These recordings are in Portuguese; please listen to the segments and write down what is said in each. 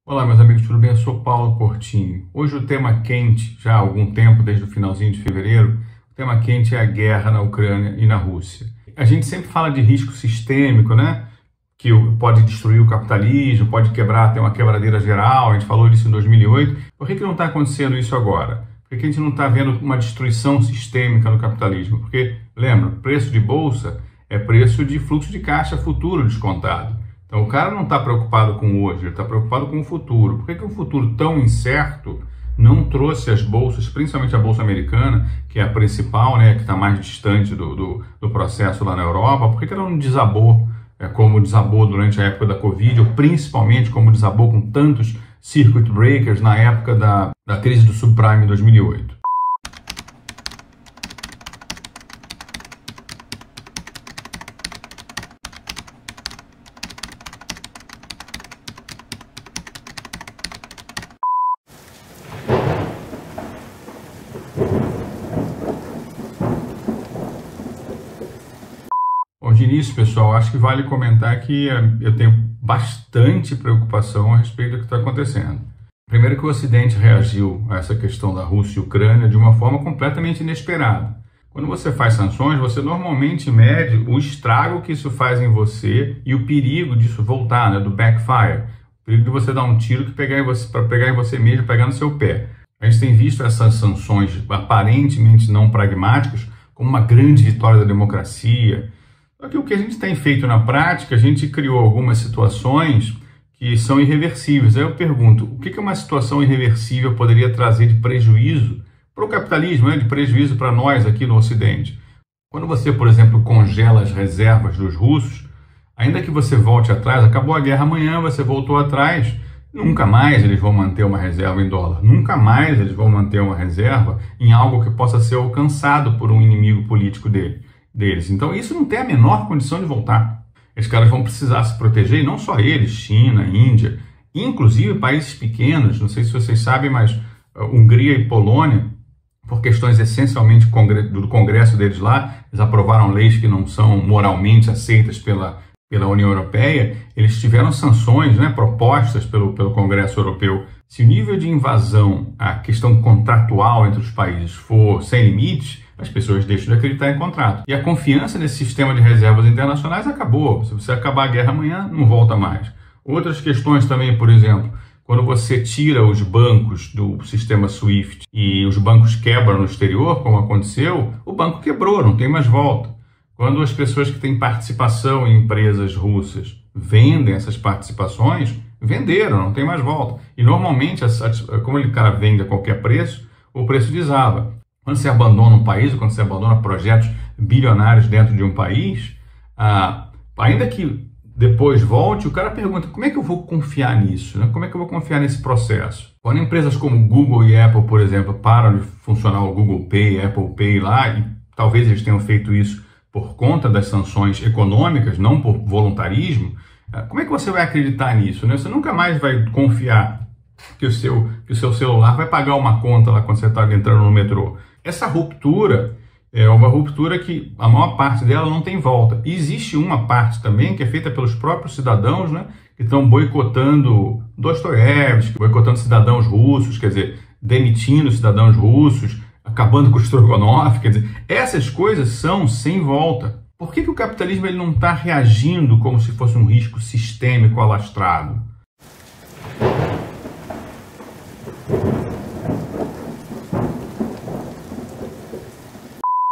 Olá, meus amigos, tudo bem? Eu sou Paulo Portinho. Hoje o tema quente, já há algum tempo, desde o finalzinho de fevereiro, o tema quente é a guerra na Ucrânia e na Rússia. A gente sempre fala de risco sistêmico, né? Que pode destruir o capitalismo, pode quebrar, ter uma quebradeira geral, a gente falou disso em 2008. Por que não está acontecendo isso agora? Por que a gente não está vendo uma destruição sistêmica no capitalismo? Porque, lembra, preço de bolsa é preço de fluxo de caixa futuro descontado. Então o cara não está preocupado com hoje, ele está preocupado com o futuro. Por que um futuro tão incerto não trouxe as bolsas, principalmente a bolsa americana, que é a principal, né, que está mais distante do processo lá na Europa, por que ela não desabou como desabou durante a época da Covid, ou principalmente como desabou com tantos circuit breakers na época da crise do subprime em 2008? Bom, de início, pessoal, acho que vale comentar que eu tenho bastante preocupação a respeito do que está acontecendo. Primeiro que o Ocidente reagiu a essa questão da Rússia e Ucrânia de uma forma completamente inesperada. Quando você faz sanções, você normalmente mede o estrago que isso faz em você e o perigo disso voltar, né, do backfire. O perigo de você dar um tiro que para pegar em você mesmo, pegar no seu pé. A gente tem visto essas sanções aparentemente não pragmáticas como uma grande vitória da democracia. Só que o que a gente tem feito na prática, a gente criou algumas situações que são irreversíveis. Aí eu pergunto, o que uma situação irreversível poderia trazer de prejuízo para o capitalismo, né? De prejuízo para nós aqui no Ocidente? Quando você, por exemplo, congela as reservas dos russos, ainda que você volte atrás, acabou a guerra amanhã, você voltou atrás, nunca mais eles vão manter uma reserva em dólar, nunca mais eles vão manter uma reserva em algo que possa ser alcançado por um inimigo político deles. Então isso não tem a menor condição de voltar. Esses caras vão precisar se proteger, e não só eles, China, Índia, inclusive países pequenos, não sei se vocês sabem, mas Hungria e Polônia, por questões essencialmente do Congresso deles lá, eles aprovaram leis que não são moralmente aceitas pela União Europeia, eles tiveram sanções, né, propostas pelo Congresso Europeu. Se o nível de invasão, a questão contratual entre os países for sem limites, as pessoas deixam de acreditar em contrato. E a confiança nesse sistema de reservas internacionais acabou. Se você acabar a guerra amanhã, não volta mais. Outras questões também, por exemplo, quando você tira os bancos do sistema SWIFT e os bancos quebram no exterior, como aconteceu, o banco quebrou, não tem mais volta. Quando as pessoas que têm participação em empresas russas vendem essas participações, venderam, não tem mais volta. E normalmente, como o cara vende a qualquer preço, o preço desaba. Quando você abandona um país, ou quando você abandona projetos bilionários dentro de um país, ainda que depois volte, o cara pergunta, como é que eu vou confiar nisso? Né? Como é que eu vou confiar nesse processo? Quando empresas como Google e Apple, por exemplo, param de funcionar o Google Pay, Apple Pay lá, e talvez eles tenham feito isso por conta das sanções econômicas, não por voluntarismo, como é que você vai acreditar nisso? Né? Você nunca mais vai confiar que o seu celular vai pagar uma conta lá quando você está entrando no metrô. Essa ruptura é uma ruptura que a maior parte dela não tem volta. E existe uma parte também que é feita pelos próprios cidadãos, né, que estão boicotando Dostoiévski, boicotando cidadãos russos, quer dizer, demitindo cidadãos russos, acabando com o Strogonoff, quer dizer, essas coisas são sem volta. Por que o capitalismo ele não está reagindo como se fosse um risco sistêmico alastrado?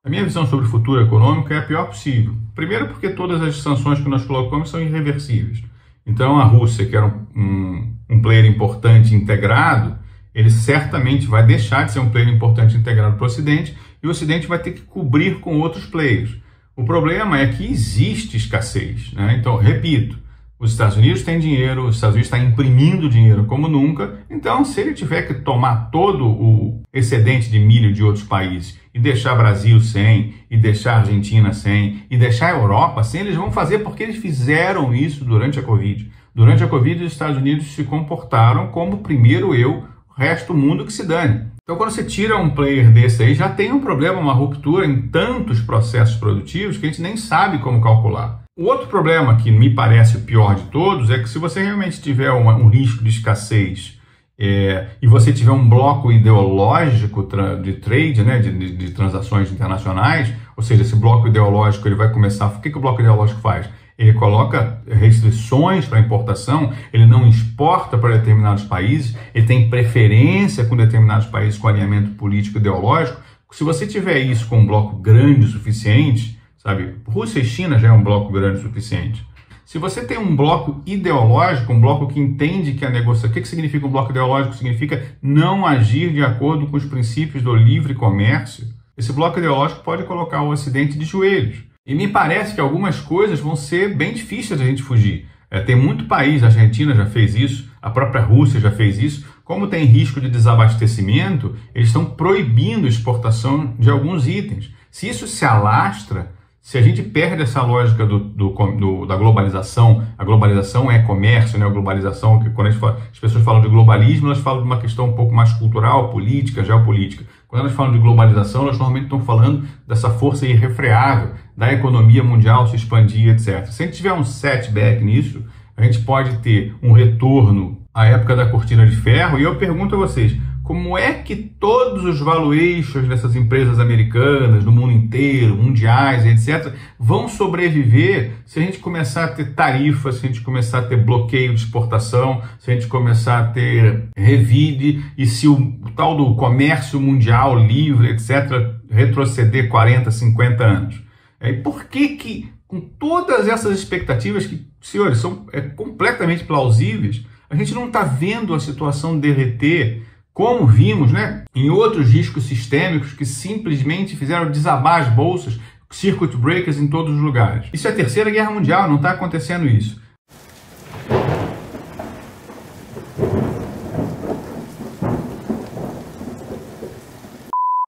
A minha visão sobre o futuro econômico é a pior possível. Primeiro porque todas as sanções que nós colocamos são irreversíveis. Então a Rússia, que era um player importante integrado, ele certamente vai deixar de ser um player importante integrado para o Ocidente, e o Ocidente vai ter que cobrir com outros players. O problema é que existe escassez, né? Então, repito, os Estados Unidos têm dinheiro, os Estados Unidos estão imprimindo dinheiro como nunca, então se ele tiver que tomar todo o excedente de milho de outros países e deixar Brasil sem, e deixar Argentina sem, e deixar a Europa sem, eles vão fazer porque eles fizeram isso durante a Covid. Durante a Covid, os Estados Unidos se comportaram como primeiro eu resto do mundo que se dane. Então, quando você tira um player desse aí, já tem um problema, uma ruptura em tantos processos produtivos que a gente nem sabe como calcular. O outro problema, que me parece o pior de todos, é que se você realmente tiver um risco de escassez e você tiver um bloco ideológico de trade, né, de transações internacionais, ou seja, esse bloco ideológico ele vai começar... O que o bloco ideológico faz? Ele coloca restrições para importação, ele não exporta para determinados países, ele tem preferência com determinados países com alinhamento político e ideológico. Se você tiver isso com um bloco grande o suficiente, sabe, Rússia e China já é um bloco grande o suficiente. Se você tem um bloco ideológico, um bloco que entende que a negociação... O que significa um bloco ideológico? Significa não agir de acordo com os princípios do livre comércio. Esse bloco ideológico pode colocar o Ocidente de joelhos. E me parece que algumas coisas vão ser bem difíceis da gente fugir. Tem muito país, a Argentina já fez isso, a própria Rússia já fez isso. Como tem risco de desabastecimento, eles estão proibindo a exportação de alguns itens. Se isso se alastra, se a gente perde essa lógica da globalização, a globalização é comércio, né? A globalização, quando as pessoas falam de globalismo, elas falam de uma questão um pouco mais cultural, política, geopolítica. Quando elas falam de globalização, elas normalmente estão falando dessa força irrefreável da economia mundial se expandir, etc. Se a gente tiver um setback nisso, a gente pode ter um retorno à época da cortina de ferro. E eu pergunto a vocês, como é que todos os valuations dessas empresas americanas, do mundo inteiro, mundiais, etc., vão sobreviver se a gente começar a ter tarifas, se a gente começar a ter bloqueio de exportação, se a gente começar a ter revide, e se o tal do comércio mundial livre, etc., retroceder 40, 50 anos? E por que, com todas essas expectativas que, senhores, são completamente plausíveis, a gente não está vendo a situação derreter, como vimos, né, em outros riscos sistêmicos que simplesmente fizeram desabar as bolsas, circuit breakers em todos os lugares? Isso é a Terceira Guerra Mundial, não está acontecendo isso.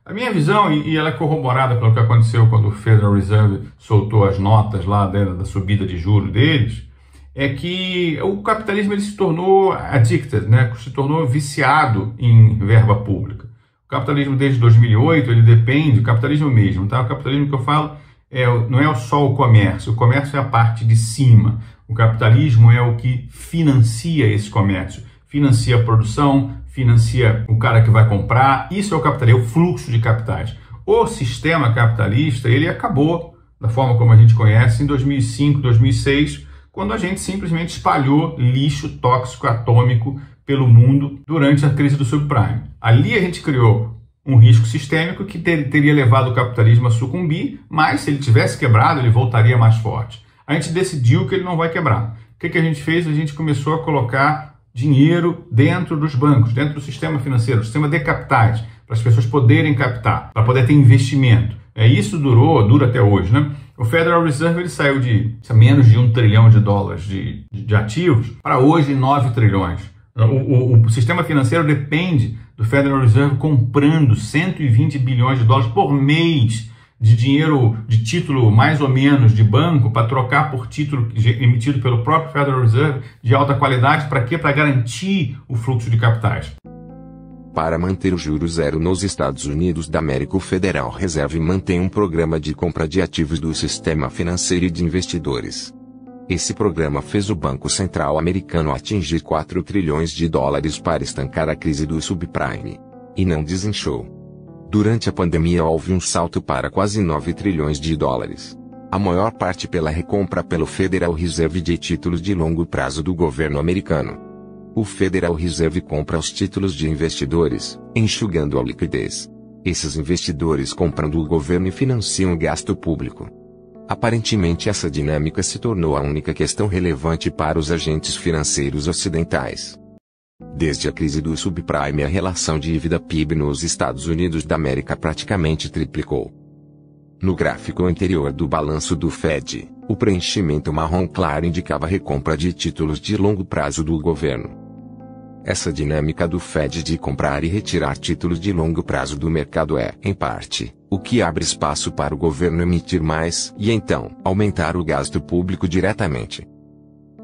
A minha visão, e ela é corroborada pelo que aconteceu quando o Federal Reserve soltou as notas lá da subida de juros deles, é que o capitalismo ele se tornou addicted, né? Se tornou viciado em verba pública. O capitalismo desde 2008, ele depende, o capitalismo mesmo, tá? O capitalismo que eu falo não é só o comércio é a parte de cima. O capitalismo é o que financia esse comércio, financia a produção, financia o cara que vai comprar. Isso é o capitalismo, é o fluxo de capitais. O sistema capitalista, ele acabou da forma como a gente conhece em 2005, 2006, quando a gente simplesmente espalhou lixo tóxico atômico pelo mundo durante a crise do subprime. Ali a gente criou um risco sistêmico que teria levado o capitalismo a sucumbir, mas se ele tivesse quebrado, ele voltaria mais forte. A gente decidiu que ele não vai quebrar. O que a gente fez? A gente começou a colocar dinheiro dentro dos bancos, dentro do sistema financeiro, do sistema de capitais, para as pessoas poderem captar, para poder ter investimento. Isso dura até hoje, né? O Federal Reserve ele saiu de menos de $1 trilhão de ativos para hoje 9 trilhões. O sistema financeiro depende do Federal Reserve comprando 120 bilhões de dólares por mês de dinheiro, de título mais ou menos de banco, para trocar por título emitido pelo próprio Federal Reserve de alta qualidade. Para quê? Para garantir o fluxo de capitais. Para manter o juro zero nos Estados Unidos da América, o Federal Reserve mantém um programa de compra de ativos do sistema financeiro e de investidores. Esse programa fez o Banco Central americano atingir 4 trilhões de dólares para estancar a crise do subprime. E não desinchou. Durante a pandemia houve um salto para quase 9 trilhões de dólares. A maior parte pela recompra pelo Federal Reserve de títulos de longo prazo do governo americano. O Federal Reserve compra os títulos de investidores, enxugando a liquidez. Esses investidores compram do governo e financiam o gasto público. Aparentemente essa dinâmica se tornou a única questão relevante para os agentes financeiros ocidentais. Desde a crise do subprime, a relação dívida-PIB nos Estados Unidos da América praticamente triplicou. No gráfico anterior do balanço do Fed, o preenchimento marrom claro indicava a recompra de títulos de longo prazo do governo. Essa dinâmica do Fed de comprar e retirar títulos de longo prazo do mercado é, em parte, o que abre espaço para o governo emitir mais e então aumentar o gasto público diretamente.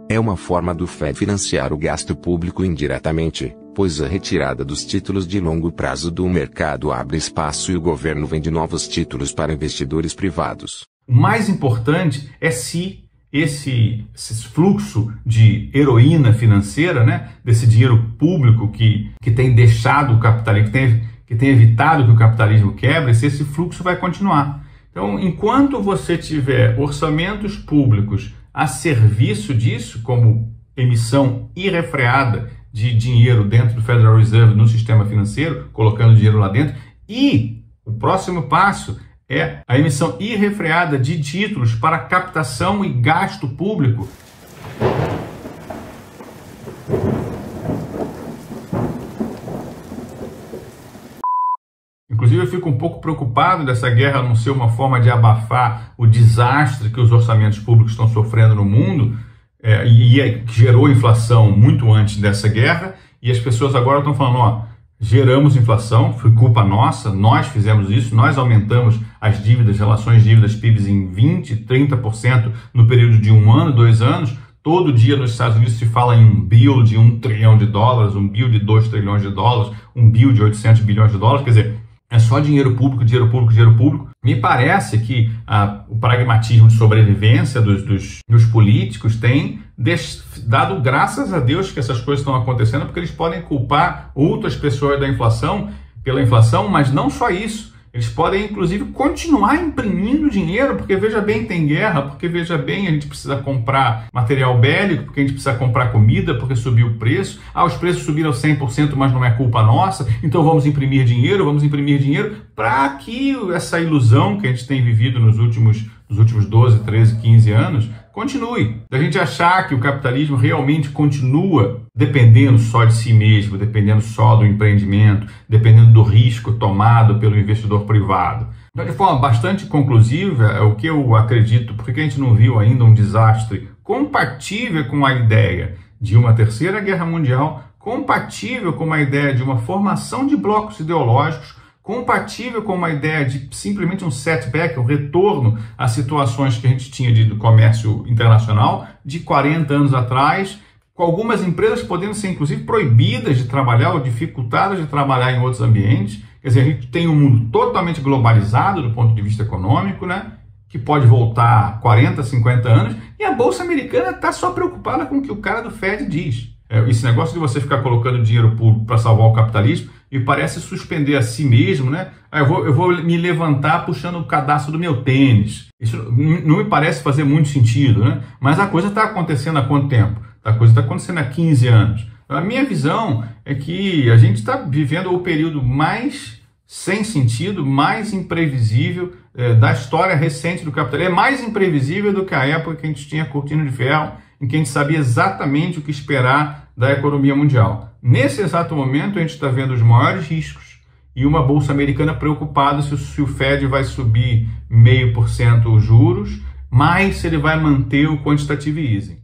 É uma forma do Fed financiar o gasto público indiretamente, pois a retirada dos títulos de longo prazo do mercado abre espaço e o governo vende novos títulos para investidores privados. O mais importante é se esse fluxo de heroína financeira, né, desse dinheiro público que tem deixado o capitalismo, que tem evitado que o capitalismo quebre, se esse fluxo vai continuar. Então, enquanto você tiver orçamentos públicos a serviço disso, como emissão irrefreada de dinheiro dentro do Federal Reserve no sistema financeiro, colocando dinheiro lá dentro, e o próximo passo é a emissão irrefreada de títulos para captação e gasto público. Inclusive, eu fico um pouco preocupado dessa guerra não ser uma forma de abafar o desastre que os orçamentos públicos estão sofrendo no mundo, que gerou inflação muito antes dessa guerra, e as pessoas agora estão falando, ó, geramos inflação, foi culpa nossa, nós fizemos isso, nós aumentamos as dívidas, relações dívidas-PIB em 20%, 30% no período de 1 ano, 2 anos. Todo dia nos Estados Unidos se fala em um bill de $1 trilhão, um bill de $2 trilhões, um bill de 800 bilhões de dólares, quer dizer, é só dinheiro público, dinheiro público, dinheiro público. Me parece que o pragmatismo de sobrevivência dos políticos tem dado graças a Deus que essas coisas estão acontecendo, porque eles podem culpar outras pessoas pela inflação, mas não só isso. Eles podem, inclusive, continuar imprimindo dinheiro, porque veja bem, tem guerra, porque veja bem, a gente precisa comprar material bélico, porque a gente precisa comprar comida, porque subiu o preço. Os preços subiram 100%, mas não é culpa nossa, então vamos imprimir dinheiro para que essa ilusão que a gente tem vivido nos últimos 12, 13, 15 anos continue. Da gente achar que o capitalismo realmente continua dependendo só de si mesmo, dependendo só do empreendimento, dependendo do risco tomado pelo investidor privado. Então, de forma bastante conclusiva, é o que eu acredito, porque a gente não viu ainda um desastre compatível com a ideia de uma terceira guerra mundial, compatível com a ideia de uma formação de blocos ideológicos, compatível com uma ideia de simplesmente um setback, um retorno a situações que a gente tinha do comércio internacional de 40 anos atrás, com algumas empresas podendo ser, inclusive, proibidas de trabalhar ou dificultadas de trabalhar em outros ambientes. Quer dizer, a gente tem um mundo totalmente globalizado do ponto de vista econômico, né, que pode voltar 40, 50 anos, e a Bolsa Americana está só preocupada com o que o cara do Fed diz. Esse negócio de você ficar colocando dinheiro público para salvar o capitalismo e parece suspender a si mesmo, né? Eu vou me levantar puxando o cadastro do meu tênis. Isso não me parece fazer muito sentido, né? Mas a coisa está acontecendo há quanto tempo? A coisa está acontecendo há 15 anos. A minha visão é que a gente está vivendo o período mais sem sentido, mais imprevisível da história recente do capitalismo. É mais imprevisível do que a época que a gente tinha cortina de ferro, em que a gente sabia exatamente o que esperar da economia mundial. Nesse exato momento, a gente está vendo os maiores riscos e uma Bolsa Americana preocupada se o Fed vai subir 0,5% os juros, mas se ele vai manter o quantitative easing.